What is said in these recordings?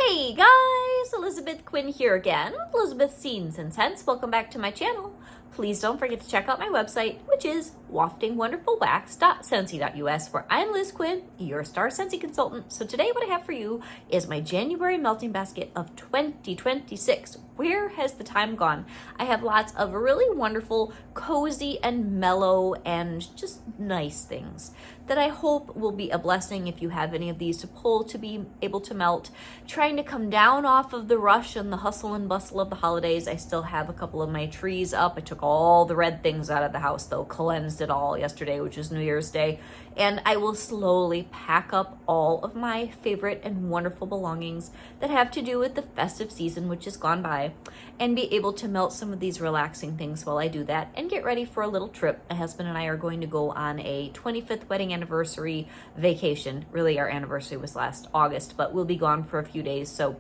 Hey guys, Elizabeth Quinn here again with Elizabeth's Scenes and Scents. Welcome back to my channel. Please don't forget to check out my website, which is waftingwonderfulwax.scentsy.us, where I'm Liz Quinn, your star Scentsy consultant. So today what I have for you is my January melting basket of 2026. Where has the time gone? I have lots of really wonderful, cozy and mellow and just nice things that I hope will be a blessing if you have any of these to pull to be able to melt. Trying to come down off of the rush and the hustle and bustle of the holidays. I still have a couple of my trees up. I took all the red things out of the house though, cleansed it all yesterday, which is New Year's Day. And I will slowly pack up all of my favorite and wonderful belongings that have to do with the festive season, which is gone by, and be able to melt some of these relaxing things while I do that and get ready for a little trip. My husband and I are going to go on a 25th wedding anniversary vacation. Really, our anniversary was last August, but we'll be gone for a few days. So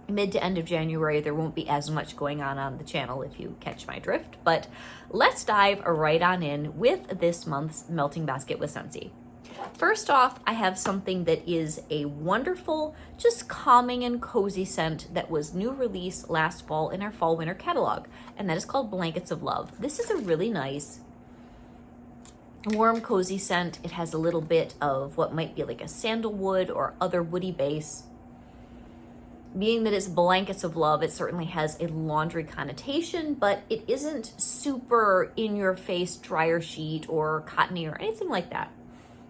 mid to end of January, there won't be as much going on the channel if you catch my drift. But let's dive right on in with this month's melting basket with Scentsy. First off, I have something that is a wonderful, just calming and cozy scent that was new release last fall in our fall winter catalog, and that is called Blankets of Love. This is a really nice, warm, cozy scent. It has a little bit of what might be like a sandalwood or other woody base. Being that it's Blankets of Love, it certainly has a laundry connotation, but it isn't super in-your-face dryer sheet or cottony or anything like that.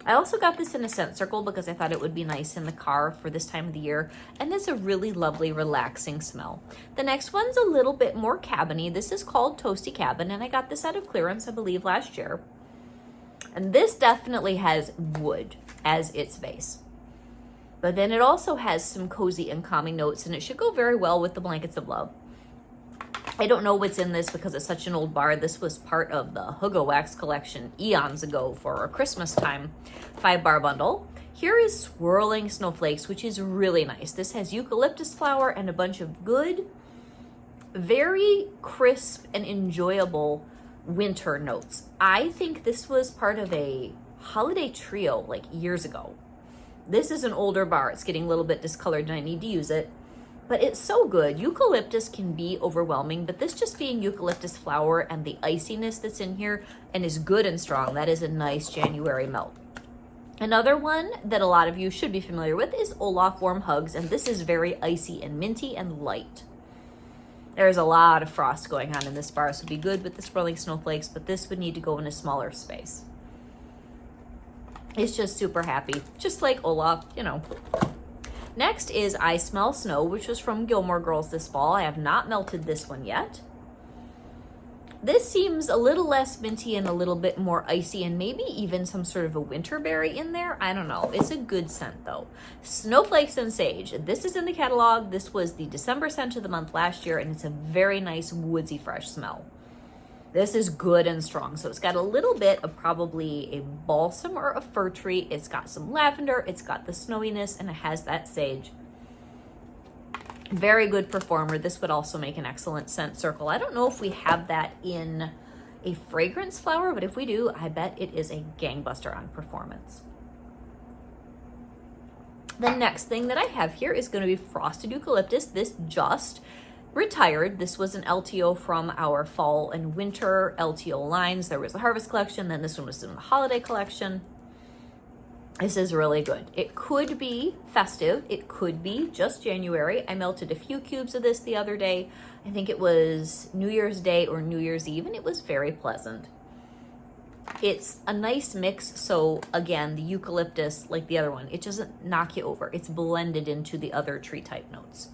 I also got this in a scent circle because I thought it would be nice in the car for this time of the year, and it's a really lovely, relaxing smell. The next one's a little bit more cabiny. This is called Toasty Cabin, and I got this out of clearance, I believe, last year. And this definitely has wood as its base. But then it also has some cozy and calming notes, and it should go very well with the Blankets of Love. I don't know what's in this because it's such an old bar. This was part of the Hugo Wax collection eons ago for a Christmas time 5-bar bundle. Here is Swirling Snowflakes, which is really nice. This has eucalyptus flower and a bunch of good, very crisp and enjoyable winter notes. I think this was part of a holiday trio like years ago. This is an older bar. It's getting a little bit discolored and I need to use it. But it's so good. Eucalyptus can be overwhelming, but this just being eucalyptus flower and the iciness that's in here and is good and strong, that is a nice January melt. Another one that a lot of you should be familiar with is Olaf Warm Hugs, and this is very icy and minty and light. There's a lot of frost going on in this bar, so it'd be good with the Swirling Snowflakes, but this would need to go in a smaller space. It's just super happy, just like Olaf, you know. Next is I Smell Snow, which was from Gilmore Girls this fall. I have not melted this one yet. This seems a little less minty and a little bit more icy and maybe even some sort of a winter berry in there. I don't know. It's a good scent though. Snowflakes and Sage. This is in the catalog. This was the December scent of the month last year, and it's a very nice woodsy fresh smell. This is good and strong. So it's got a little bit of probably a balsam or a fir tree. It's got some lavender. It's got the snowiness, and it has that sage. Very good performer. This would also make an excellent scent circle. I don't know if we have that in a fragrance flower, but if we do, I bet it is a gangbuster on performance. The next thing that I have here is going to be Frosted Eucalyptus. This just retired. This was an LTO from our fall and winter LTO lines. There was the Harvest collection, then this one was in the holiday collection. This is really good. It could be festive. It could be just January. I melted a few cubes of this the other day. I think it was New Year's Day or New Year's Eve, and it was very pleasant. It's a nice mix. So again, the eucalyptus, like the other one, it doesn't knock you over. It's blended into the other tree type notes.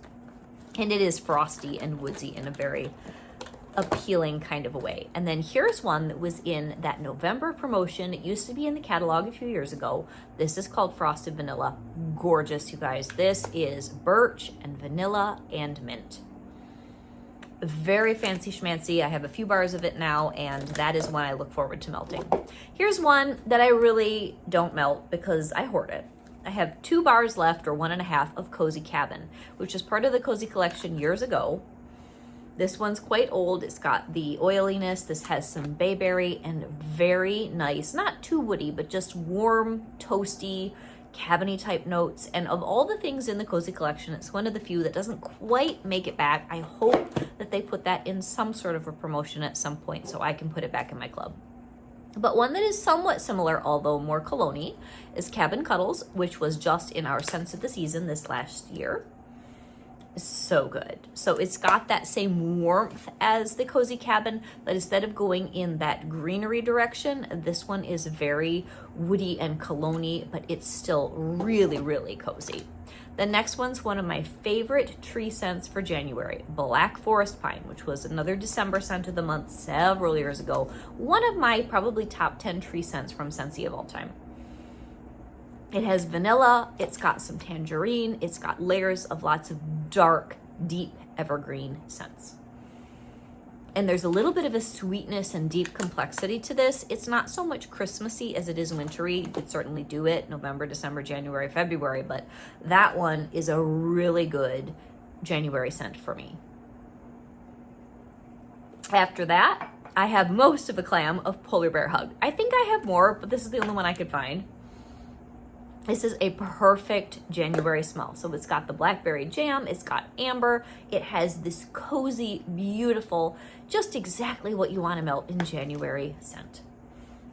And it is frosty and woodsy in a very appealing kind of a way. And then here's one that was in that November promotion. It used to be in the catalog a few years ago. This is called Frosted Vanilla. Gorgeous, you guys. This is birch and vanilla and mint. Very fancy schmancy. I have a few bars of it now, and that is one I look forward to melting. Here's one that I really don't melt because I hoard it. I have 2 bars left, or 1.5, of Cozy Cabin, which is part of the Cozy collection years ago. This one's quite old. It's got the oiliness. This has some bayberry and very nice, not too woody, but just warm, toasty, cabiny type notes. And of all the things in the Cozy collection, it's one of the few that doesn't quite make it back. I hope that they put that in some sort of a promotion at some point so I can put it back in my club. But one that is somewhat similar, although more cologne-y, is Cabin Cuddles, which was just in our Scents of the Season this last year. So good. So it's got that same warmth as the Cozy Cabin, but instead of going in that greenery direction, this one is very woody and cologne-y, but it's still really, really cozy. The next one's one of my favorite tree scents for January, Black Forest Pine, which was another December scent of the month several years ago. One of my probably top 10 tree scents from Scentsy of all time. It has vanilla, it's got some tangerine, it's got layers of lots of dark, deep evergreen scents. And there's a little bit of a sweetness and deep complexity to this. It's not so much Christmassy as it is wintry. You could certainly do it November, December, January, February, but that one is a really good January scent for me. After that, I have most of a clam of Polar Bear Hug. I think I have more, but this is the only one I could find. This is a perfect January smell. So it's got the blackberry jam, it's got amber, it has this cozy, beautiful, just exactly what you want to melt in January scent.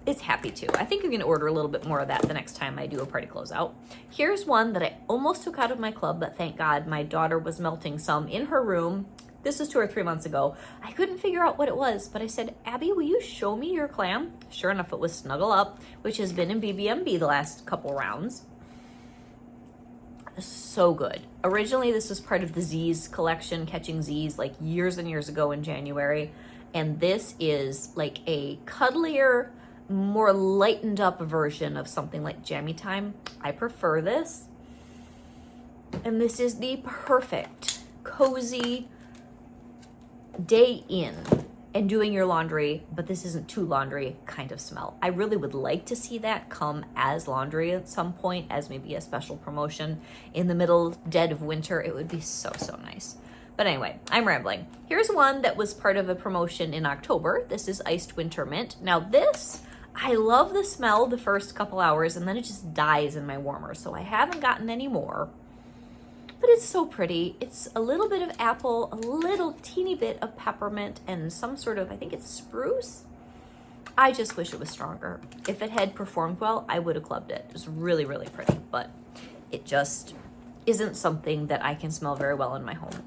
It's happy too. I think you're gonna order a little bit more of that the next time I do a party closeout. Here's one that I almost took out of my club, but thank God my daughter was melting some in her room. This was 2 or 3 months ago. I couldn't figure out what it was, but I said, Abby, will you show me your clam? Sure enough, it was Snuggle Up, which has been in BBMB the last couple rounds. So good. Originally, this was part of the Z's collection, Catching Z's, like years and years ago in January. And this is like a cuddlier, more lightened up version of something like Jammy Time. I prefer this. And this is the perfect, cozy day in and doing your laundry, but this isn't too laundry kind of smell. I really would like to see that come as laundry at some point, as maybe a special promotion in the middle dead of winter. It would be so, so nice. But anyway, I'm rambling. Here's one that was part of a promotion in October. This is Iced Winter Mint. Now this, I love the smell the first couple hours and then it just dies in my warmer. So I haven't gotten any more. But it's so pretty. It's a little bit of apple, a little teeny bit of peppermint, and some sort of, I think it's spruce. I just wish it was stronger. If it had performed well, I would have clubbed it. It was really, really pretty, but it just isn't something that I can smell very well in my home.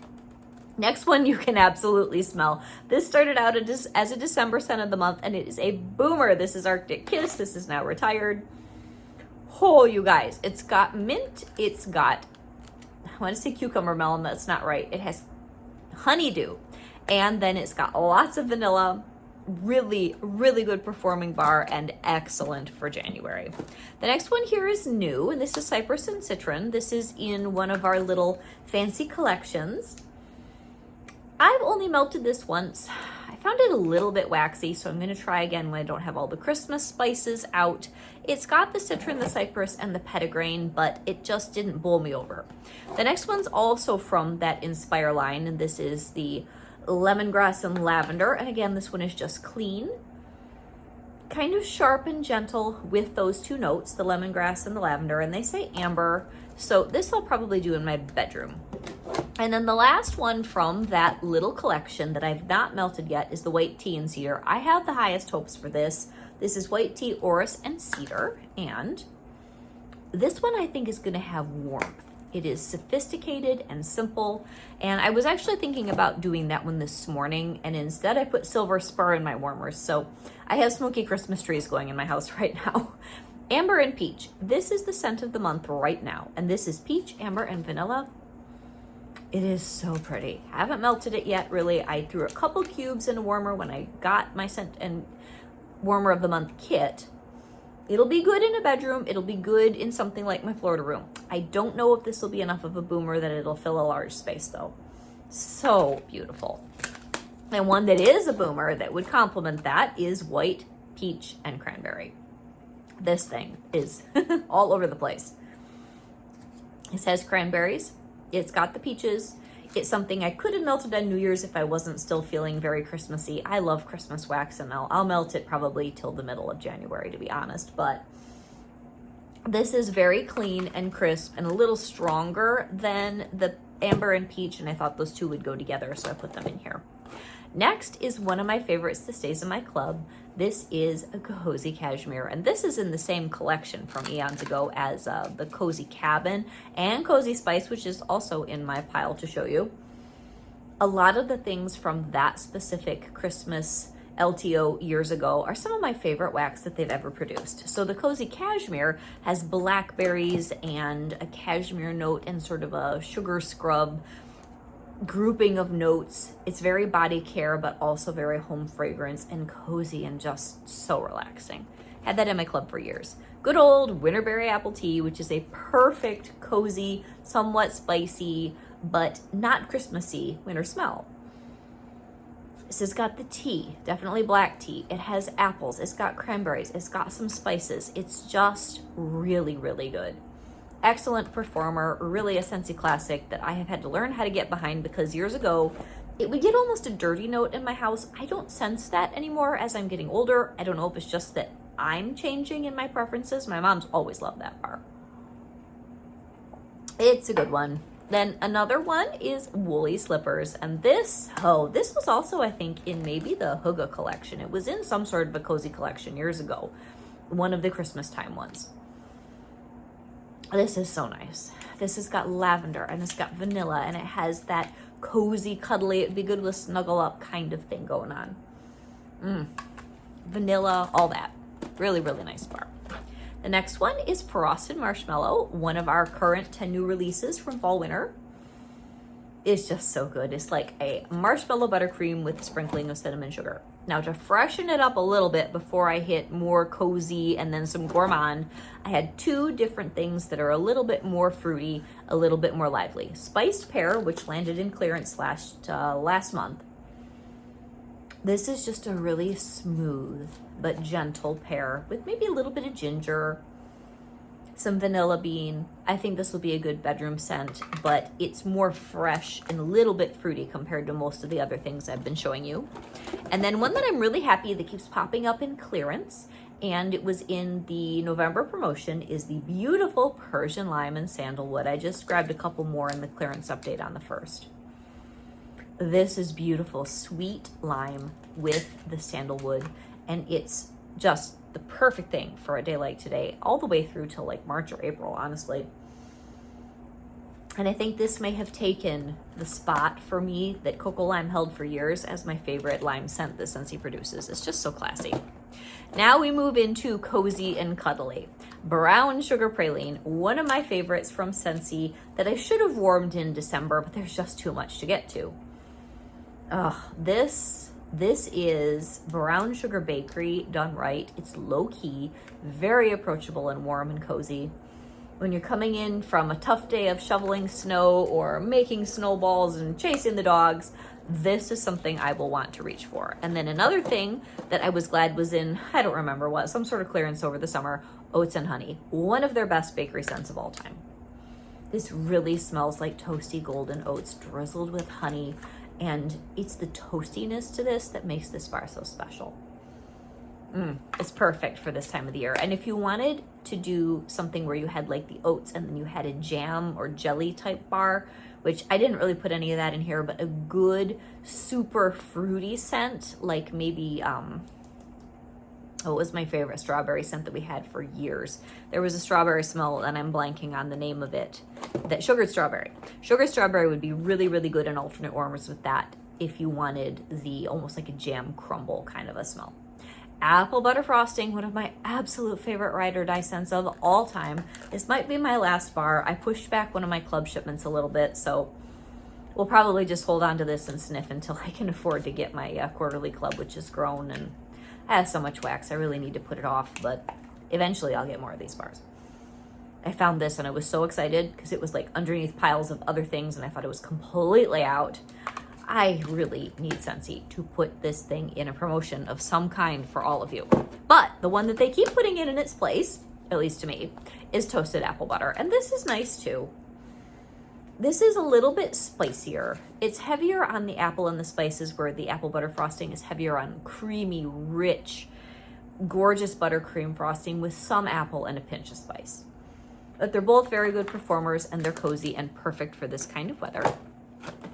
Next one you can absolutely smell. This started out as a December scent of the month, and it is a boomer. This is Arctic Kiss. This is now retired. Oh, you guys, it's got mint, it's got, I want to say cucumber melon, that's not right. It has honeydew, and then it's got lots of vanilla. Really, really good performing bar and excellent for January. The next one here is new, and this is Cypress and Citron. This is in one of our little fancy collections. I've only melted this once. I found it a little bit waxy, so I'm going to try again when I don't have all the Christmas spices out. It's got the citron, the cypress, and the petitgrain, but it just didn't bowl me over. The next one's also from that Inspire line, and this is the lemongrass and lavender. And again, this one is just clean, kind of sharp and gentle with those two notes, the lemongrass and the lavender, and they say amber. So this I'll probably do in my bedroom. And then the last one from that little collection that I've not melted yet is the white tea and cedar. I have the highest hopes for this. This is white tea, orris, and cedar. And this one I think is going to have warmth. It is sophisticated and simple. And I was actually thinking about doing that one this morning, and instead I put silver spur in my warmers. So I have smoky Christmas trees going in my house right now. Amber and peach. This is the scent of the month right now. And this is peach, amber, and vanilla. It is so pretty. I haven't melted it yet, really. I threw a couple cubes in a warmer when I got my scent and warmer of the month kit. It'll be good in a bedroom. It'll be good in something like my Florida room. I don't know if this will be enough of a boomer that it'll fill a large space though. So beautiful. And one that is a boomer that would complement that is white, peach, and cranberry. This thing is all over the place. It says cranberries. It's got the peaches. It's something I could have melted on New Year's if I wasn't still feeling very Christmassy. I love Christmas wax, and I'll melt it probably till the middle of January, to be honest. But This is very clean and crisp and a little stronger than the amber and peach, and I thought those two would go together, so I put them in here. Next is one of my favorites that stays in my club. This is a cozy cashmere, and this is in the same collection from eons ago as the cozy cabin and cozy spice, which is also in my pile to show you. A lot of the things from that specific Christmas LTO years ago are some of my favorite wax that they've ever produced. So the cozy cashmere has blackberries and a cashmere note and sort of a sugar scrub grouping of notes. It's very body care, but also very home fragrance and cozy and just so relaxing. Had that in my club for years. Good old winterberry apple tea, which is a perfect, cozy, somewhat spicy, but not Christmassy winter smell. This has got the tea, definitely black tea. It has apples, it's got cranberries, it's got some spices. It's just really, really good. Excellent performer, really a Scentsy classic that I have had to learn how to get behind because years ago, it would get almost a dirty note in my house. I don't sense that anymore as I'm getting older. I don't know if it's just that I'm changing in my preferences. My mom's always loved that bar. It's a good one. Then another one is woolly slippers. And this was also, I think, in maybe the Hygge collection. It was in some sort of a cozy collection years ago. One of the Christmas time ones. This is so nice. This has got lavender and it's got vanilla and it has that cozy, cuddly, it'd be good with snuggle up kind of thing going on. Vanilla, all that. Really, really nice bar. The next one is Frosted Marshmallow, one of our current 10 new releases from fall winter. It's just so good. It's like a marshmallow buttercream with a sprinkling of cinnamon sugar. Now to freshen it up a little bit before I hit more cozy and then some gourmand, I had two different things that are a little bit more fruity, a little bit more lively. Spiced Pear, which landed in clearance last month. This is just a really smooth but gentle pear with maybe a little bit of ginger, some vanilla bean. I think this will be a good bedroom scent, but it's more fresh and a little bit fruity compared to most of the other things I've been showing you. And then one that I'm really happy that keeps popping up in clearance, and it was in the November promotion, is the beautiful Persian Lime and Sandalwood. I just grabbed a couple more in the clearance update on the first. This is beautiful, sweet lime with the sandalwood, and it's just the perfect thing for a day like today, all the way through till like March or April, honestly. And I think this may have taken the spot for me that Cocoa Lime held for years as my favorite lime scent that Scentsy produces. It's just so classy. Now we move into Cozy and Cuddly. Brown Sugar Praline, one of my favorites from Scentsy that I should have warmed in December, but there's just too much to get to. This is Brown Sugar Bakery done right. It's low key, very approachable and warm and cozy. When you're coming in from a tough day of shoveling snow or making snowballs and chasing the dogs, this is something I will want to reach for. And then another thing that I was glad was in, I don't remember what, some sort of clearance over the summer, Oats and Honey. One of their best bakery scents of all time. This really smells like toasty golden oats drizzled with honey. And it's the toastiness to this that makes this bar so special. It's perfect for this time of the year. And if you wanted to do something where you had like the oats and then you had a jam or jelly type bar, which I didn't really put any of that in here, but a good super fruity scent, like maybe, it was my favorite strawberry scent that we had for years. There was a strawberry smell, and I'm blanking on the name of it. That sugared strawberry. Sugared strawberry would be really, really good in alternate warmers with that if you wanted the almost like a jam crumble kind of a smell. Apple butter frosting, one of my absolute favorite ride or die scents of all time. This might be my last bar. I pushed back one of my club shipments a little bit, so we'll probably just hold on to this and sniff until I can afford to get my quarterly club, which has grown, and I have so much wax. I really need to put it off, but eventually I'll get more of these bars. I found this and I was so excited because it was like underneath piles of other things and I thought it was completely out. I really need Scentsy to put this thing in a promotion of some kind for all of you. But the one that they keep putting in its place, at least to me, is toasted apple butter. And this is nice too. This is a little bit spicier. It's heavier on the apple and the spices, where the apple butter frosting is heavier on creamy, rich, gorgeous buttercream frosting with some apple and a pinch of spice. But they're both very good performers, and they're cozy and perfect for this kind of weather.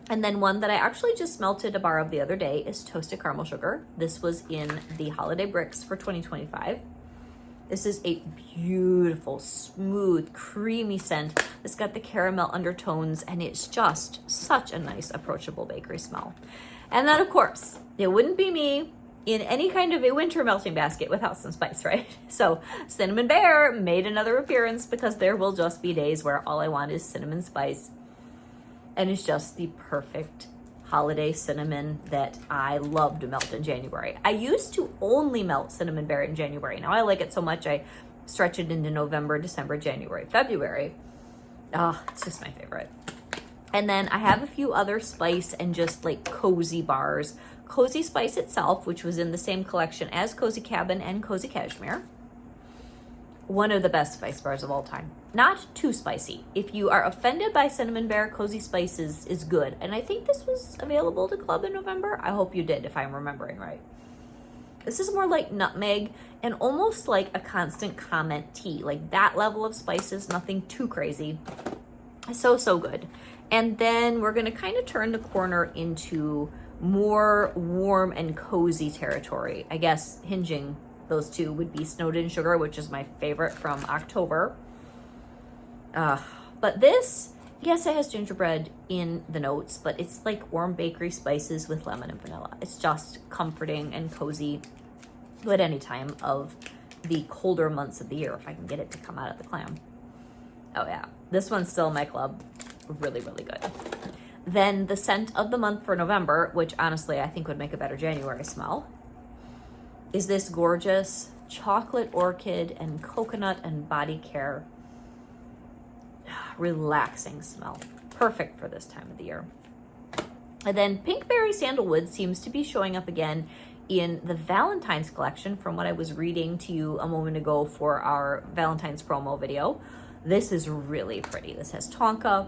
And then one that I actually just melted a bar of the other day is Toasted Caramel Sugar. This was in the Holiday Bricks for 2025. This is a beautiful, smooth, creamy scent. It's got the caramel undertones, and it's just such a nice, approachable bakery smell. And then, of course, it wouldn't be me in any kind of a winter melting basket without some spice, right? So Cinnamon Bear made another appearance because there will just be days where all I want is cinnamon spice. And it's just the perfect holiday cinnamon that I love to melt in January. I used to only melt Cinnamon Bear in January. Now I like it so much I stretch it into November, December, January, February. Oh, it's just my favorite. And then I have a few other spice and just like cozy bars. Cozy Spice itself, which was in the same collection as Cozy Cabin and Cozy Cashmere. One of the best spice bars of all time. Not too spicy. If you are offended by Cinnamon Bear, Cozy Spice is good. And I think this was available to Club in November. I hope you did, if I'm remembering right. This is more like nutmeg and almost like a Constant Comment tea. Like that level of spices, nothing too crazy. So good. And then we're going to kind of turn the corner into more warm and cozy territory. I guess hinging those two would be Snowed In Sugar, which is my favorite from October. But this, yes, it has gingerbread in the notes, but it's like warm bakery spices with lemon and vanilla. It's just comforting and cozy at any time of the colder months of the year, if I can get it to come out of the clam. Oh yeah, this one's still in my club. Really, really good. Then the scent of the month for November, which honestly I think would make a better January smell, is this gorgeous chocolate orchid and coconut and body care relaxing smell. Perfect for this time of the year. And then Pinkberry Sandalwood seems to be showing up again in the Valentine's collection from what I was reading to you a moment ago for our Valentine's promo video. This is really pretty. This has tonka.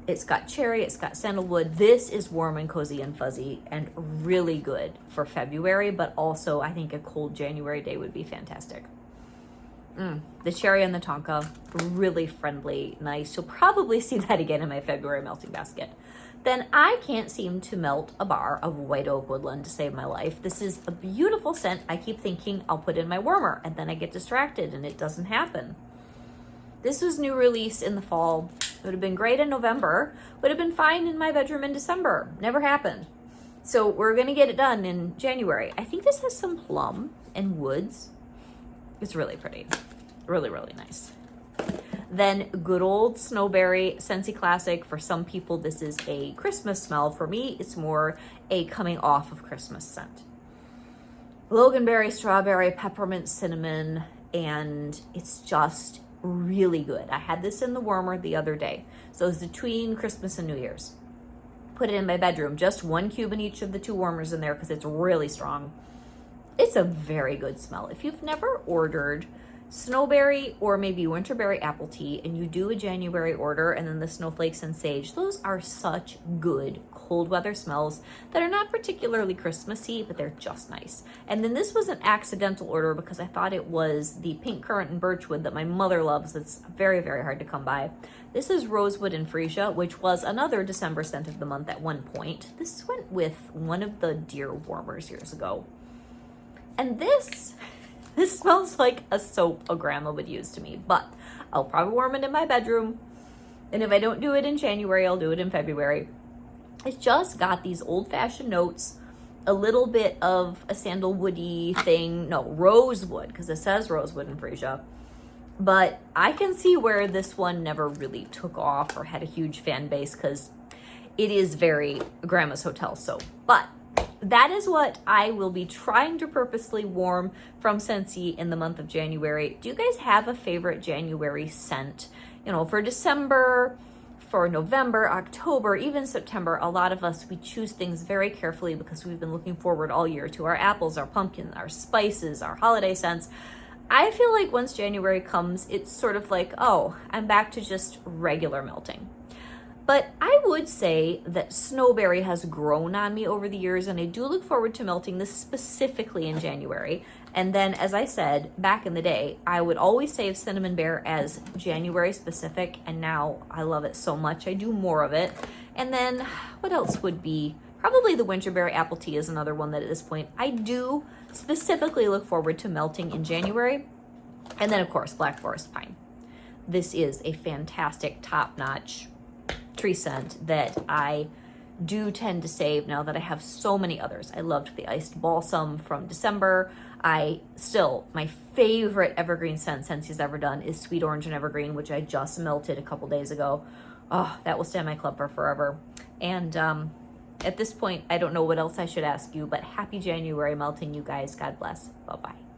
It's got cherry, it's got sandalwood. This is warm and cozy and fuzzy and really good for February, but also I think a cold January day would be fantastic. The cherry and the tonka, really friendly, nice. You'll probably see that again in my February melting basket. Then I can't seem to melt a bar of White Oak Woodland to save my life. This is a beautiful scent. I keep thinking I'll put in my warmer, and then I get distracted and it doesn't happen. This was new release in the fall. It would have been great in November. Would have been fine in my bedroom in December. Never happened. So we're going to get it done in January. I think this has some plum and woods. It's really pretty. Really, really nice. Then good old Snowberry Scentsy Classic. For some people, this is a Christmas smell. For me, it's more a coming off of Christmas scent. Loganberry, strawberry, peppermint, cinnamon, and it's just really good. I had this in the warmer the other day. So it's between Christmas and New Year's. Put it in my bedroom. Just 1 cube in each of the 2 warmers in there because it's really strong. It's a very good smell. If you've never ordered snowberry or maybe winterberry apple tea and you do a January order and then the snowflakes and sage, those are such good cold weather smells that are not particularly Christmassy, but they're just nice. And then this was an accidental order because I thought it was the pink currant and birchwood that my mother loves. That's very, very hard to come by. This is rosewood and freesia, which was another December scent of the month at one point. This went with one of the deer warmers years ago. And this smells like a soap a grandma would use to me, but I'll probably warm it in my bedroom. And if I don't do it in January, I'll do it in February. It's just got these old-fashioned notes, a little bit of a sandalwoody thing. No, rosewood, because it says rosewood and freesia. But I can see where this one never really took off or had a huge fan base because it is very grandma's hotel soap. But that is what I will be trying to purposely warm from Scentsy in the month of January. Do you guys have a favorite January scent? You know, for December, for November, October, even September, a lot of us, we choose things very carefully because we've been looking forward all year to our apples, our pumpkins, our spices, our holiday scents. I feel like once January comes, it's sort of like, oh, I'm back to just regular melting. But I would say that Snowberry has grown on me over the years, and I do look forward to melting this specifically in January. And then, as I said, back in the day, I would always save cinnamon bear as January specific, and now I love it so much. I do more of it. And then what else would be? Probably the winterberry apple tea is another one that at this point I do specifically look forward to melting in January. And then, of course, black forest pine. This is a fantastic, top-notch tree scent that I do tend to save now that I have so many others. I loved the iced balsam from December. My favorite evergreen scent Scentsy's ever done is sweet orange and evergreen, which I just melted a couple days ago. Oh, that will stay in my club for forever. And at this point, I don't know what else I should ask you, but happy January melting, you guys. God bless. Bye-bye.